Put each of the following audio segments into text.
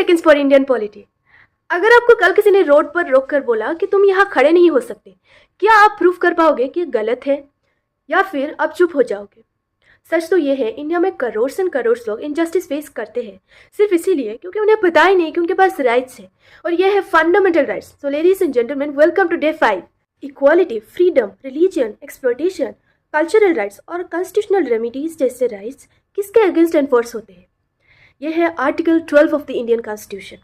Seconds for Indian polity. अगर आपको कल किसी ने रोड पर रोक कर बोला कि तुम यहाँ खड़े नहीं हो सकते, क्या आप प्रूव कर पाओगे कि ये गलत है या फिर आप चुप हो जाओगे? सच तो ये है, इंडिया में करोड़ एंड करोड़ लोग इनजस्टिस फेस करते हैं सिर्फ इसीलिए क्योंकि उन्हें पता ही नहीं कि उनके पास राइट्स है, और ये है fundamental rights. So ladies and gentleman, welcome to day 5। Equality, freedom, religion, exploitation, cultural rights और कॉन्स्टिट्यूशनल रेमिडीज जैसे राइट्स किसके अगेंस्ट एनफोर्स होते हैं? यह है article 12 of the Indian constitution.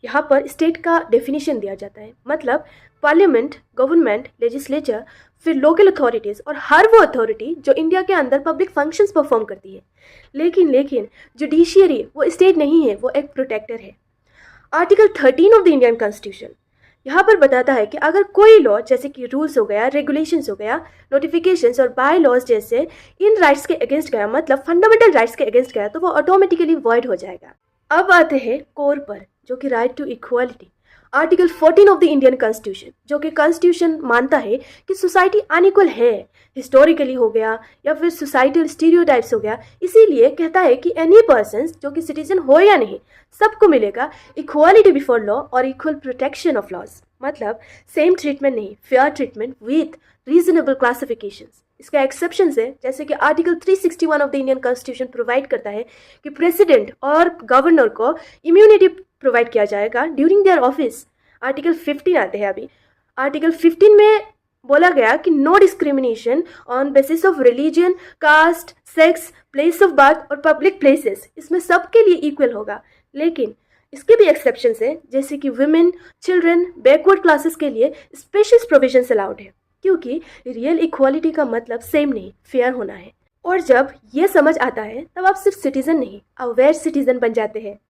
यहाँ पर स्टेट का डेफिनेशन दिया जाता है, मतलब पार्लियामेंट, गवर्नमेंट, लेजिस्लेचर, फिर लोकल अथॉरिटीज़ और हर वो अथॉरिटी जो इंडिया के अंदर पब्लिक फंक्शंस परफॉर्म करती है। लेकिन जुडिशियरी वो स्टेट नहीं है, वो एक प्रोटेक्टर है। Article 13 of the Indian constitution यहाँ पर बताता है कि अगर कोई लॉ जैसे कि रूल्स हो गया, रेगुलेशंस हो गया, नोटिफिकेशंस और बाय लॉज जैसे इन राइट्स के अगेंस्ट गया, मतलब फंडामेंटल राइट्स के अगेंस्ट गया, तो वो ऑटोमेटिकली वॉइड हो जाएगा। अब आते हैं कोर पर, जो कि right to equality. Article 14 of the Indian constitution, जो कि कॉन्स्टिट्यूशन मानता है कि सोसाइटी अनइक्वल है, हिस्टोरिकली हो गया या फिर सोसाइटल स्टीरियोटाइप्स हो गया, इसीलिए कहता है कि एनी पर्सन जो कि सिटीजन हो या नहीं, सबको मिलेगा इक्वालिटी बिफोर लॉ और इक्वल प्रोटेक्शन ऑफ लॉज। मतलब सेम ट्रीटमेंट नहीं, fair treatment with reasonable classifications. इसका एक्सेप्शन है, जैसे कि article 361 of the Indian constitution provide करता है कि प्रेसिडेंट और गवर्नर को इम्यूनिटी प्रोवाइड किया जाएगा ड्यूरिंग देयर ऑफिस। आर्टिकल 15 आते हैं अभी। आर्टिकल 15 में बोला गया कि no discrimination on basis of religion, caste, sex, place of birth और पब्लिक प्लेसेस, इसमें सबके लिए इक्वल होगा। लेकिन इसके भी एक्सेप्शंस है, जैसे कि वुमेन, चिल्ड्रन, बैकवर्ड क्लासेस के लिए स्पेशल प्रोविजंस अलाउड है, क्योंकि रियल इक्वालिटी का मतलब सेम नहीं, फेयर होना है। और जब ये समझ आता है तब आप सिर्फ सिटीजन नहीं, अवेयर सिटीजन बन जाते हैं।